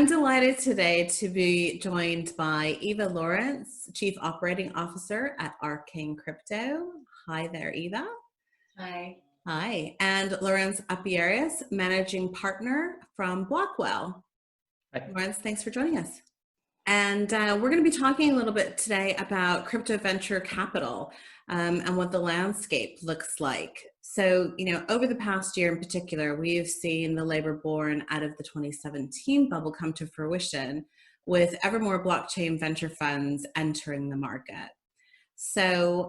I'm delighted today to be joined by Eva Lawrence, Chief Operating Officer at Arcane Crypto. Hi there, Eva. Hi. Hi. And Laurenz Apiarius, Managing Partner from Blockwall. Hi. Laurenz, thanks for joining us. And we're going to be talking a little bit today about crypto venture capital and what the landscape looks like. So, over the past year in particular, we've seen the labor born out of the 2017 bubble come to fruition with ever more blockchain venture funds entering the market. So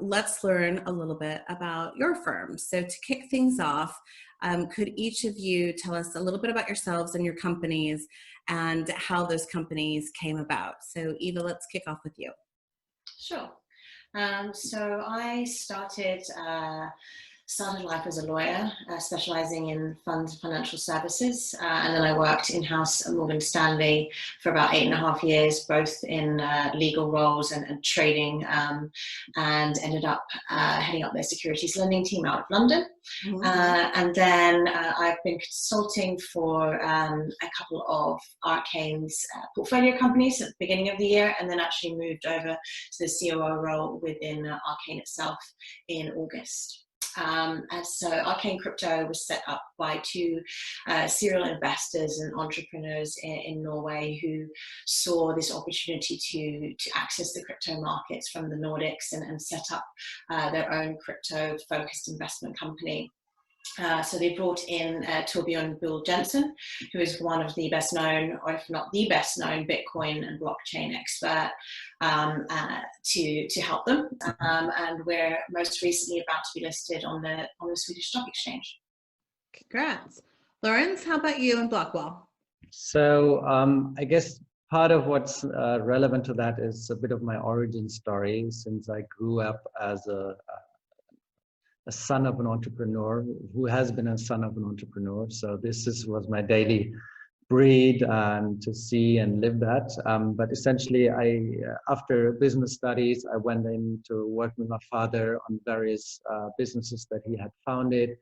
let's learn a little bit about your firm. So to kick things off, could each of you tell us a little bit about yourselves and your companies and how those companies came about? So Eva, let's kick off with you. Sure. So I started life as a lawyer, specializing in funds and financial services. And then I worked in-house at Morgan Stanley for about 8.5 years, both in legal roles and trading, and ended up heading up their securities lending team out of London. Mm-hmm. And then I've been consulting for a couple of Arcane's portfolio companies at the beginning of the year, and then actually moved over to the COO role within Arcane itself in August. And so Arcane Crypto was set up by two serial investors and entrepreneurs in Norway who saw this opportunity to access the crypto markets from the Nordics and set up their own crypto-focused investment company. So they brought in Torbjørn Bull Jensen, who is one of the best known, or if not the best known, Bitcoin and blockchain expert, to help them. And we're most recently about to be listed on the Swedish Stock Exchange. Congrats. Laurenz, how about you and Blockwall? So I guess part of what's relevant to that is a bit of my origin story, since I grew up as a son of an entrepreneur who has been a son of an entrepreneur. So this was my daily breed and to see and live that. But essentially, after business studies, I went into working with my father on various businesses that he had founded.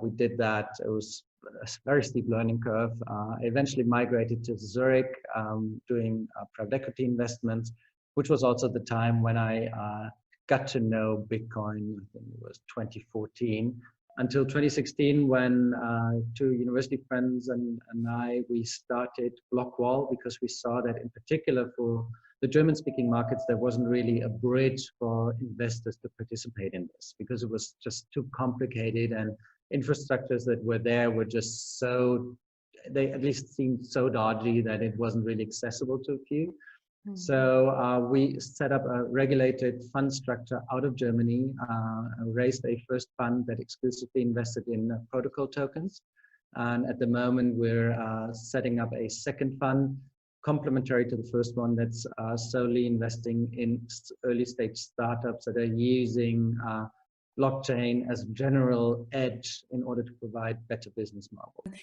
We did that. It was a very steep learning curve. I eventually migrated to Zurich, doing private equity investments, which was also the time when I got to know Bitcoin. I think it was 2014 until 2016 when two university friends and we started Blockwall, because we saw that in particular for the German-speaking markets, there wasn't really a bridge for investors to participate in this because it was just too complicated, and infrastructures that were there were just they at least seemed so dodgy that it wasn't really accessible to a few. So we set up a regulated fund structure out of Germany, raised a first fund that exclusively invested in protocol tokens. And at the moment, we're setting up a second fund, complementary to the first one, that's solely investing in early stage startups that are using blockchain as a general edge in order to provide better business models.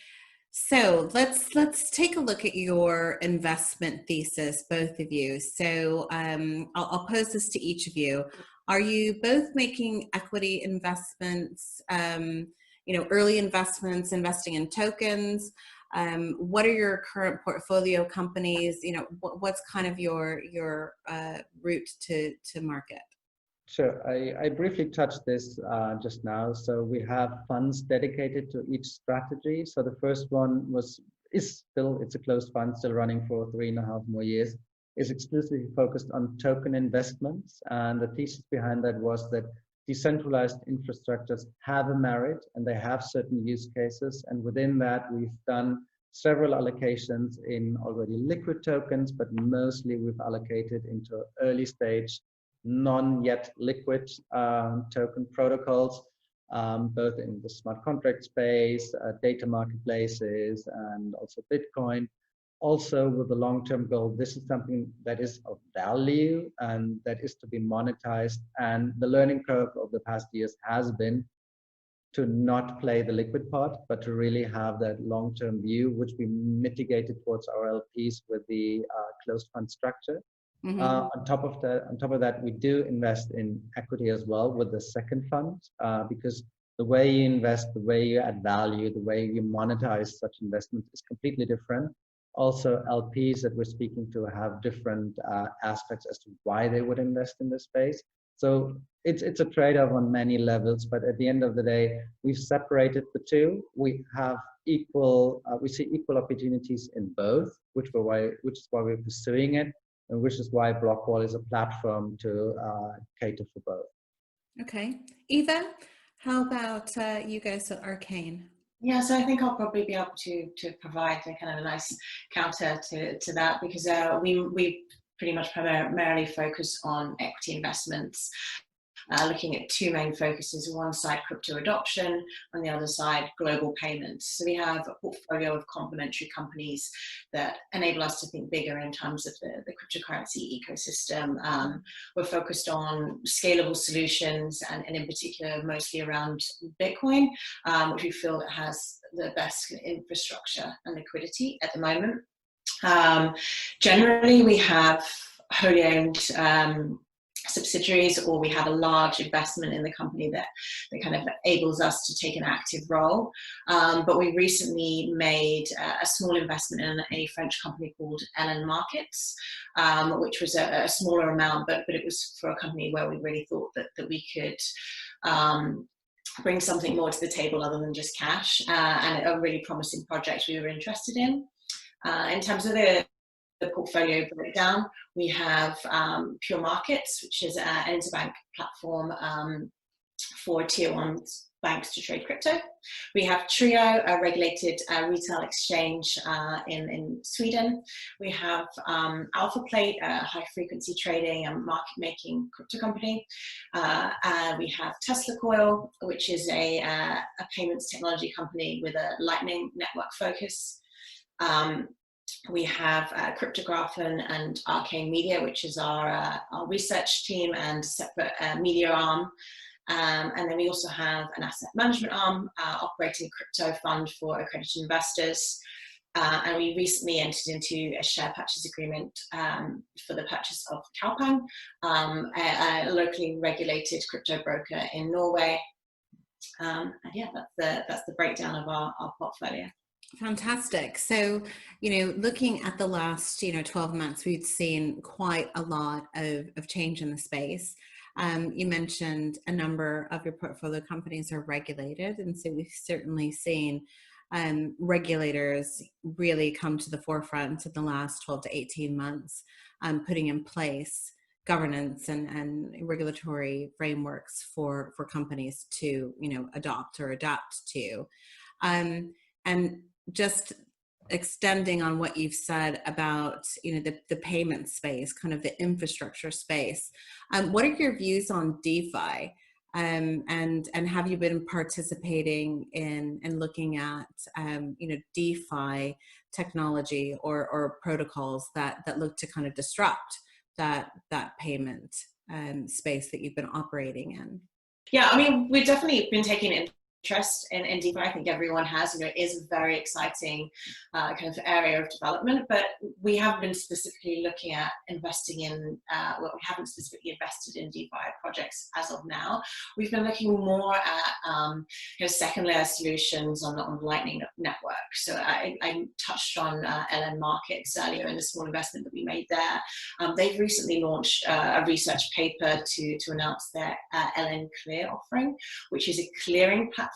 So let's take a look at your investment thesis, both of you. So I'll pose this to each of you. Are you both making equity investments, early investments, investing in tokens? What are your current portfolio companies? What's kind of your route to market? Sure, I briefly touched this just now. So we have funds dedicated to each strategy. So the first one it's a closed fund, still running for 3.5 more years, is exclusively focused on token investments. And the thesis behind that was that decentralized infrastructures have a merit and they have certain use cases. And within that, we've done several allocations in already liquid tokens, but mostly we've allocated into early stage non-yet liquid token protocols, both in the smart contract space, data marketplaces, and also Bitcoin. Also with the long-term goal, this is something that is of value and that is to be monetized. And the learning curve of the past years has been to not play the liquid part, but to really have that long-term view, which we mitigated towards our LPs with the closed fund structure. Mm-hmm. On top of that, we do invest in equity as well with the second fund, because the way you invest, the way you add value, the way you monetize such investments is completely different. Also, LPs that we're speaking to have different aspects as to why they would invest in this space. So it's a trade-off on many levels, but at the end of the day, we've separated the two. We have equal, we see equal opportunities in both, which is why we're pursuing it, and which is why Blockwall is a platform to cater for both. Okay, Eva, how about you guys at Arcane? Yeah, so I think I'll probably be able to provide a kind of a nice counter to that, because we pretty much primarily focus on equity investments, looking at two main focuses: one side crypto adoption, on the other side global payments. So we have a portfolio of complementary companies that enable us to think bigger in terms of the cryptocurrency ecosystem. We're focused on scalable solutions, and in particular mostly around Bitcoin, which we feel has the best infrastructure and liquidity at the moment. Generally, we have wholly owned subsidiaries, or we have a large investment in the company that kind of enables us to take an active role. But we recently made a small investment in a French company called LN Markets, which was a smaller amount, but it was for a company where we really thought that we could bring something more to the table other than just cash, and a really promising project we were interested in. In terms of the portfolio breakdown, we have Pure Markets, which is an interbank platform for tier 1 banks to trade crypto. We have Trio, a regulated retail exchange in Sweden. We have Alpha Plate, a high frequency trading and market making crypto company. We have Tesla Coil, which is a payments technology company with a Lightning Network focus. We have Cryptographen and Arcane Media, which is our research team and separate media arm. And then we also have an asset management arm operating a crypto fund for accredited investors. And we recently entered into a share purchase agreement for the purchase of Kalpang, a locally regulated crypto broker in Norway. And yeah, that's the breakdown of our portfolio. Fantastic. So, looking at the last, 12 months, we've seen quite a lot of change in the space. You mentioned a number of your portfolio companies are regulated. And so we've certainly seen regulators really come to the forefront in the last 12 to 18 months, putting in place governance and regulatory frameworks for companies to, adopt or adapt to. And just extending on what you've said about, the payment space, kind of the infrastructure space. What are your views on DeFi? And have you been participating in looking at, DeFi technology or protocols that look to kind of disrupt that payment space that you've been operating in? Yeah, I mean, we've definitely been taking interest in DeFi. I think everyone has. It is a very exciting kind of area of development, but we haven't been specifically looking at investing in, we haven't specifically invested in DeFi projects as of now. We've been looking more at second layer solutions on the Lightning Network. So I touched on LN Markets earlier in the small investment that we made there. They've recently launched a research paper to announce their LN Clear offering, which is a clearing platform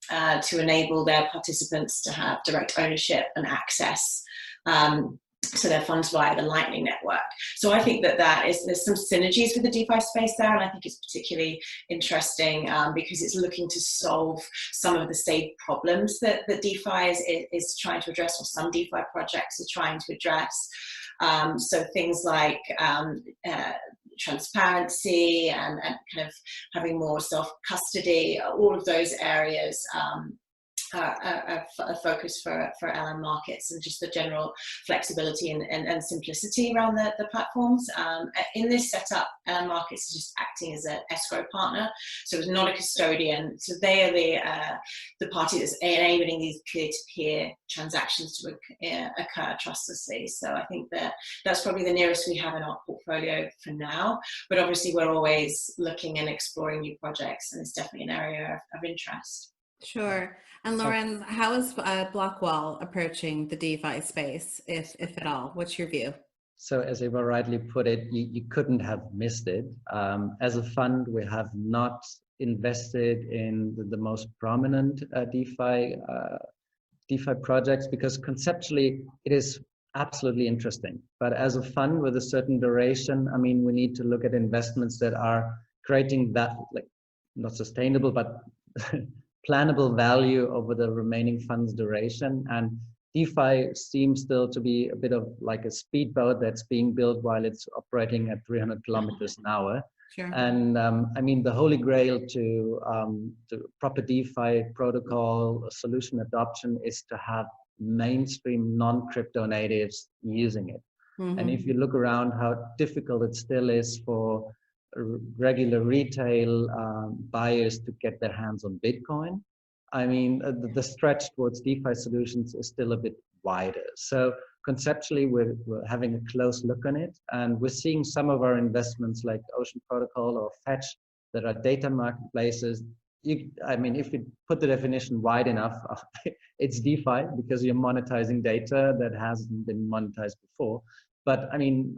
to enable their participants to have direct ownership and access to their funds via the Lightning Network. So I think there's some synergies with the DeFi space there, and I think it's particularly interesting because it's looking to solve some of the same problems that DeFi is trying to address, or some DeFi projects are trying to address. So things like transparency and kind of having more self-custody, all of those areas a focus for LN Markets, and just the general flexibility and simplicity around the platforms. In this setup, LN Markets is just acting as an escrow partner, so it's not a custodian. So they are the party that's enabling these peer-to-peer transactions to occur trustlessly. So I think that's probably the nearest we have in our portfolio for now. But obviously, we're always looking and exploring new projects, and it's definitely an area of interest. Sure. And Lauren, how is Blockwall approaching the DeFi space, if at all? What's your view? So as Eva rightly put it, you couldn't have missed it. As a fund, we have not invested in the most prominent DeFi projects because conceptually it is absolutely interesting. But as a fund with a certain duration, I mean, we need to look at investments that are creating that, like, not sustainable, but plannable value over the remaining fund's duration. And DeFi seems still to be a bit of like a speedboat that's being built while it's operating at 300 kilometers an hour. Sure. And I mean, the holy grail to proper DeFi protocol solution adoption is to have mainstream non-crypto natives using it. Mm-hmm. And if you look around how difficult it still is for regular retail buyers to get their hands on Bitcoin, I mean, the stretch towards DeFi solutions is still a bit wider. So conceptually, we're having a close look on it, and we're seeing some of our investments like Ocean Protocol or Fetch that are data marketplaces. I mean, if you put the definition wide enough, it's DeFi because you're monetizing data that hasn't been monetized before. But I mean,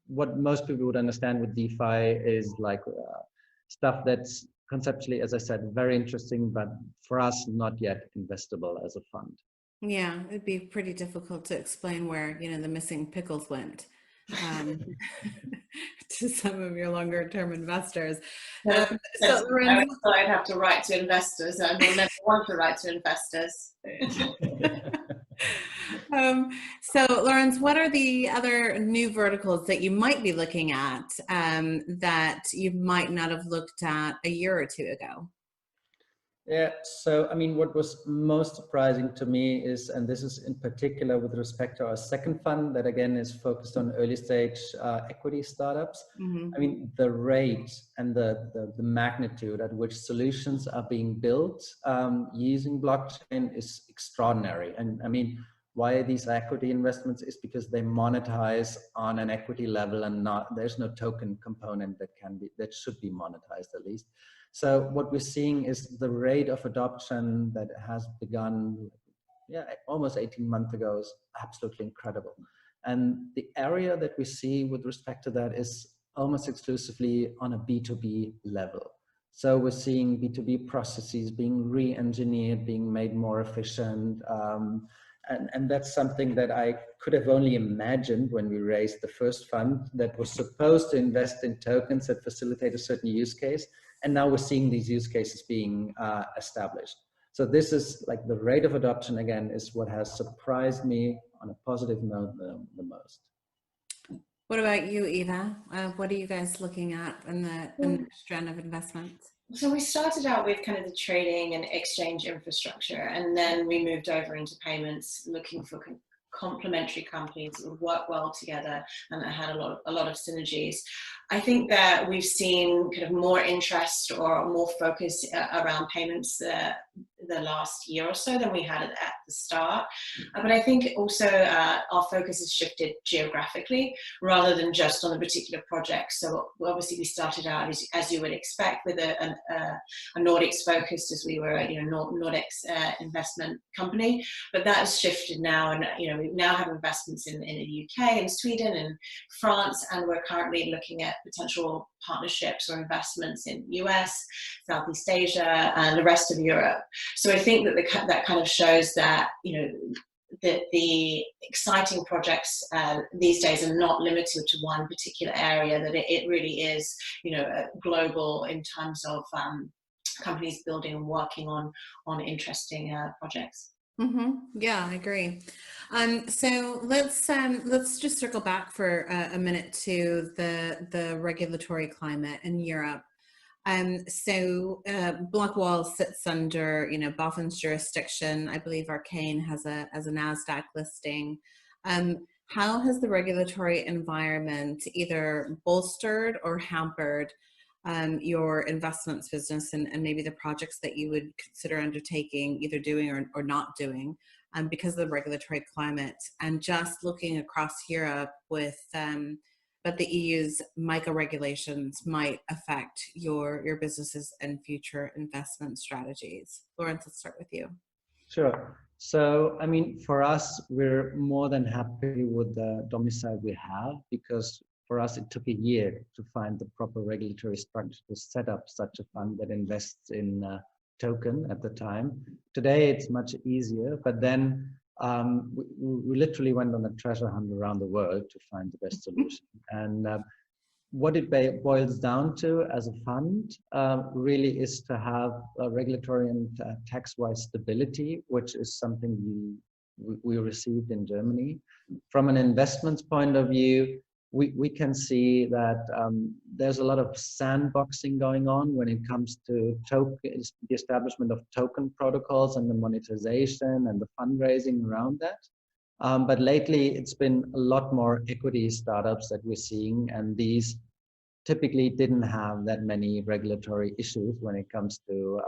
what most people would understand with DeFi is like stuff that's conceptually, as I said, very interesting, but for us, not yet investable as a fund. Yeah, it'd be pretty difficult to explain where, you know, the missing pickles went to some of your longer term investors. I thought I'd have to write to investors. I will never want to write to investors. So Laurenz, what are the other new verticals that you might be looking at that you might not have looked at a year or two ago? Yeah, so I mean, what was most surprising to me is, and this is in particular with respect to our second fund that again is focused on early stage equity startups. Mm-hmm. I mean, the rate and the magnitude at which solutions are being built using blockchain is extraordinary. And I mean, why these equity investments is because they monetize on an equity level and there's no token component that should be monetized at least. So what we're seeing is the rate of adoption that has begun, almost 18 months ago is absolutely incredible. And the area that we see with respect to that is almost exclusively on a B2B level. So we're seeing B2B processes being re-engineered, being made more efficient. And that's something that I could have only imagined when we raised the first fund that was supposed to invest in tokens that facilitate a certain use case. And now we're seeing these use cases being established. So this is like the rate of adoption, again, is what has surprised me on a positive note the most. What about you, Eva? What are you guys looking at in the strand of investments? So we started out with kind of the trading and exchange infrastructure, and then we moved over into payments, looking for complementary companies that would work well together and that had a lot of synergies. I think that we've seen kind of more interest or more focus around payments the last year or so than we had at the start. But I think also our focus has shifted geographically rather than just on a particular project. So obviously we started out, as you would expect, with a Nordics focused, as we were Nordics investment company. But that has shifted now, and we now have investments in the UK and Sweden and France, and we're currently looking at potential partnerships or investments in US, Southeast Asia, and the rest of Europe. So I think that that kind of shows that that the exciting projects these days are not limited to one particular area. That it really is global in terms of companies building and working on interesting projects. Mm-hmm. Yeah, I agree. So let's just circle back for a minute to the regulatory climate in Europe. So Blockwall sits under BaFin's jurisdiction. I believe Arcane has a NASDAQ listing. How has the regulatory environment either bolstered or hampered your investments business and maybe the projects that you would consider undertaking, either doing or not doing, because of the regulatory climate? And just looking across Europe with but the EU's MiCA regulations might affect your businesses and future investment strategies. Laurenz, let's start with you. Sure. So, I mean, for us, we're more than happy with the domicile we have, because for us, it took a year to find the proper regulatory structure to set up such a fund that invests in token at the time. Today, it's much easier, but then we literally went on a treasure hunt around the world to find the best solution. And what it boils down to as a fund really is to have a regulatory and tax-wise stability, which is something we received in Germany. From an investments point of view, we can see that there's a lot of sandboxing going on when it comes to the establishment of token protocols and the monetization and the fundraising around that. But lately, it's been a lot more equity startups that we're seeing, and these typically didn't have that many regulatory issues when it comes to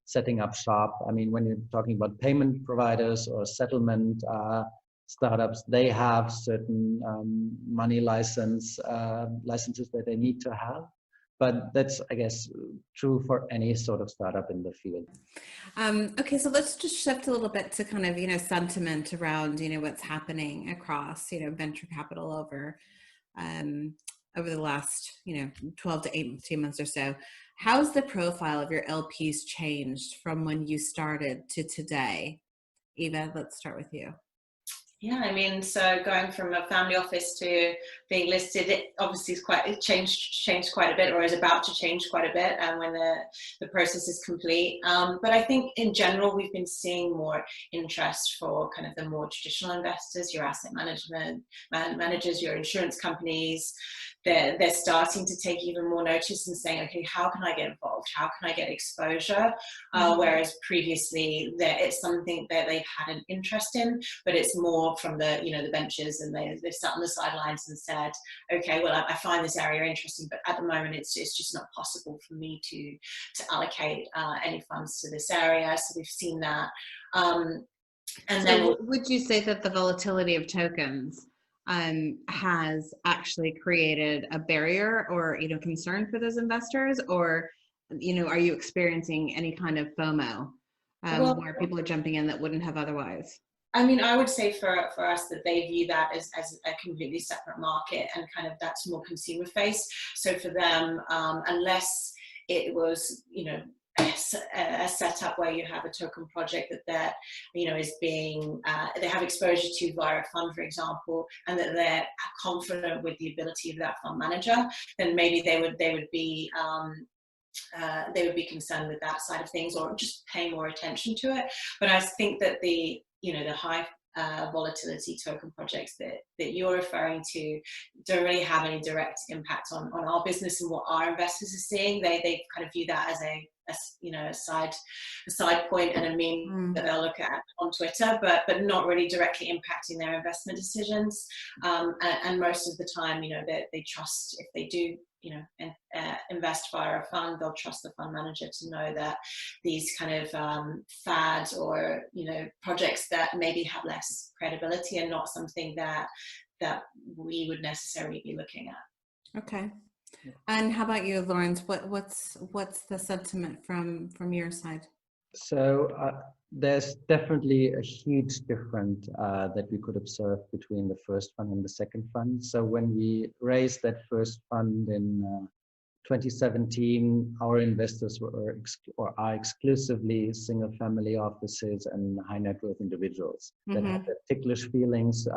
setting up shop. I mean, when you're talking about payment providers or settlement startups, they have certain money licenses that they need to have. But that's, I guess, true for any sort of startup in the field. Okay, so let's just shift a little bit to kind of, sentiment around, what's happening across, venture capital over the last, 12 to 18 months or so. How's the profile of your LPs changed from when you started to today? Eva, let's start with you. Yeah, I mean, so going from a family office to being listed, it obviously is changed quite a bit, or is about to change quite a bit when the process is complete. But I think in general, we've been seeing more interest for kind of the more traditional investors, your asset managers, your insurance companies. They're starting to take even more notice and saying, okay, how can I get involved? How can I get exposure? Whereas previously, it's something that they've had an interest in, but it's more from the the ventures, and they've sat on the sidelines and said, okay, well, I find this area interesting, but at the moment, it's just not possible for me to allocate any funds to this area. So we've seen that. And then, would you say that the volatility of tokens has actually created a barrier or concern for those investors, or are you experiencing any kind of FOMO where people are jumping in that wouldn't have otherwise? I mean, I would say for us that they view that as a completely separate market, and kind of that's more consumer face. So for them, unless it was a setup where you have a token project that is being they have exposure to via a fund, for example, and that they're confident with the ability of that fund manager, then maybe they would be concerned with that side of things, or just pay more attention to it. But I think that the high volatility token projects that you're referring to don't really have any direct impact on our business and what our investors are seeing. They kind of view that as a side point and a meme that they'll look at on Twitter, but not really directly impacting their investment decisions. And most of the time, they trust, if they do invest via a fund, they'll trust the fund manager to know that these kind of fads or projects that maybe have less credibility are not something that we would necessarily be looking at. Okay. And how about you, Laurenz? What's the sentiment from your side? So there's definitely a huge difference that we could observe between the first fund and the second fund. So when we raised that first fund in 2017, our investors are exclusively single family offices and high net worth individuals that had their ticklish feelings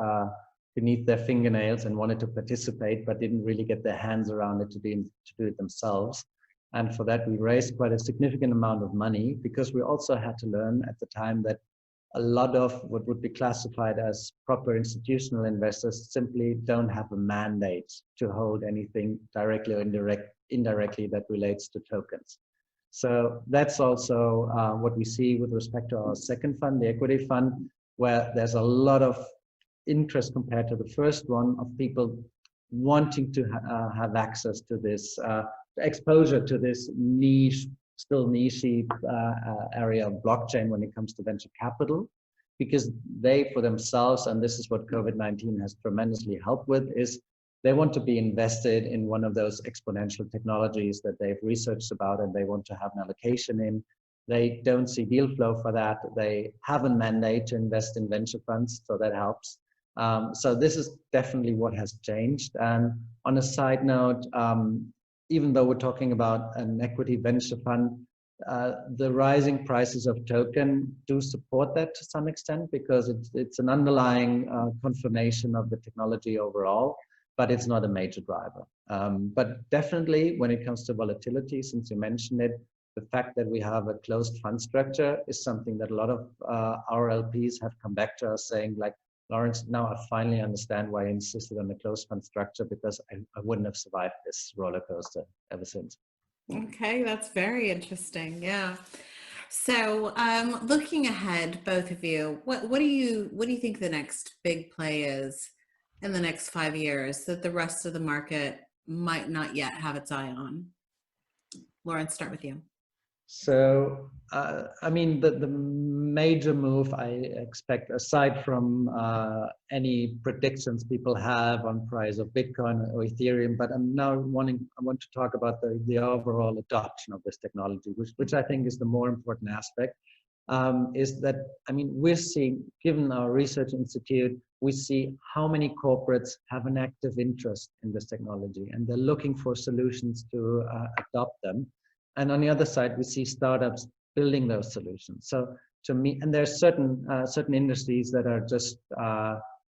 beneath their fingernails and wanted to participate, but didn't really get their hands around it to do it themselves. And for that, we raised quite a significant amount of money, because we also had to learn at the time that a lot of what would be classified as proper institutional investors simply don't have a mandate to hold anything directly or indirectly that relates to tokens. So that's also what we see with respect to our second fund, the equity fund, where there's a lot of interest compared to the first one of people wanting to have access to this exposure to this still niche area of blockchain when it comes to venture capital, because they for themselves, and this is what COVID-19 has tremendously helped with, is they want to be invested in one of those exponential technologies that they've researched about and they want to have an allocation in. They don't see deal flow for that. They have a mandate to invest in venture funds, so that helps. So this is definitely what has changed. And on a side note, even though we're talking about an equity venture fund, the rising prices of token do support that to some extent, because it's an underlying confirmation of the technology overall, but it's not a major driver. But definitely when it comes to volatility, since you mentioned it, the fact that we have a closed fund structure is something that a lot of our LPs have come back to us saying, like, Laurenz, now I finally understand why I insisted on a closed fund structure, because I wouldn't have survived this roller coaster ever since. Okay, that's very interesting. Yeah. So, looking ahead, both of you, what do you think the next big play is in the next 5 years that the rest of the market might not yet have its eye on? Lauren, start with you. So, I mean, the major move I expect, aside from any predictions people have on price of Bitcoin or Ethereum, but I want to talk about the overall adoption of this technology, which I think is the more important aspect, is that, I mean, we're seeing, given our research institute, we see how many corporates have an active interest in this technology, and they're looking for solutions to adopt them. And on the other side, we see startups building those solutions. So to me, and there's certain industries that are just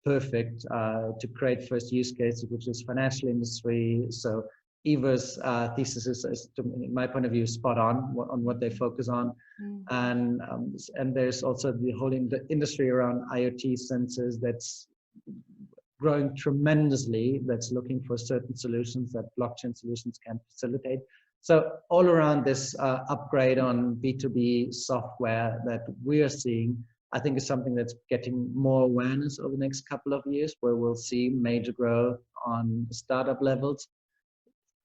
perfect to create first use cases, which is financial industry. So Eva's thesis is, in my point of view, spot on what they focus on. And there's also the whole industry around IoT sensors that's growing tremendously, that's looking for certain solutions that blockchain solutions can facilitate. So all around this upgrade on B2B software that we are seeing, I think is something that's getting more awareness over the next couple of years, where we'll see major growth on startup levels,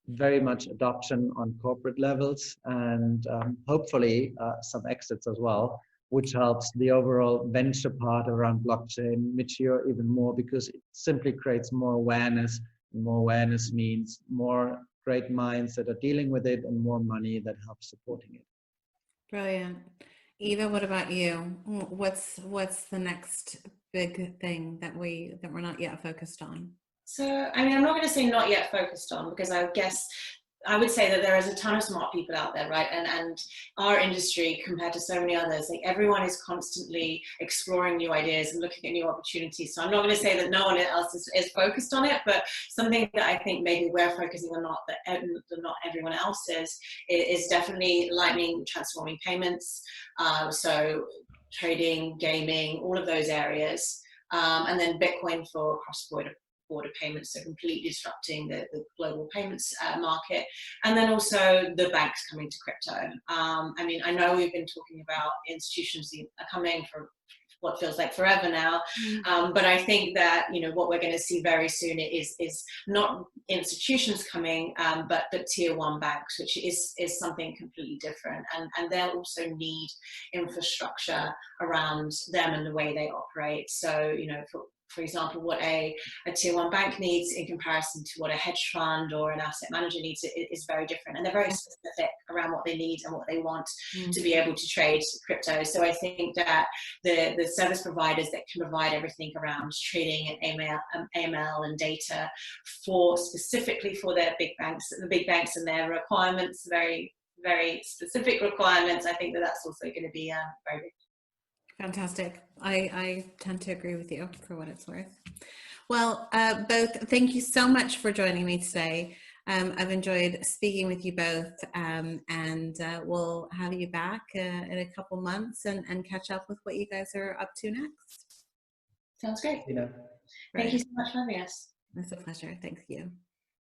very much adoption on corporate levels, and hopefully some exits as well, which helps the overall venture part around blockchain mature even more, because it simply creates more awareness. And more awareness means more great minds that are dealing with it and more money that helps supporting it. Brilliant. Eva, what about you? What's the next big thing that we're not yet focused on? So, I mean, I'm not going to say not yet focused on, because I guess I would say that there is a ton of smart people out there, right? And our industry, compared to so many others, like, everyone is constantly exploring new ideas and looking at new opportunities. So I'm not going to say that no one else is focused on it, but something that I think maybe we're focusing on, that not everyone else is definitely Lightning transforming payments. So trading, gaming, all of those areas. And then Bitcoin for cross-border payments, so completely disrupting the global payments market. And then also the banks coming to crypto. I mean, I know we've been talking about institutions are coming for what feels like forever now, but I think that, you know, what we're going to see very soon is not institutions coming, but tier one banks, which is something completely different, and they'll also need infrastructure around them and the way they operate. So, you know, for example, what a tier one bank needs in comparison to what a hedge fund or an asset manager needs is very different. And they're very specific around what they need and what they want to be able to trade crypto. So I think that the service providers that can provide everything around trading and AML and data specifically for the big banks and their requirements, very, very specific requirements, I think that's also going to be very big. Fantastic. I tend to agree with you, for what it's worth. Well, both, thank you so much for joining me today. I've enjoyed speaking with you both, and we'll have you back in a couple months and catch up with what you guys are up to next. Sounds great. You know, Thank you so much for having us. It's a pleasure. Thank you.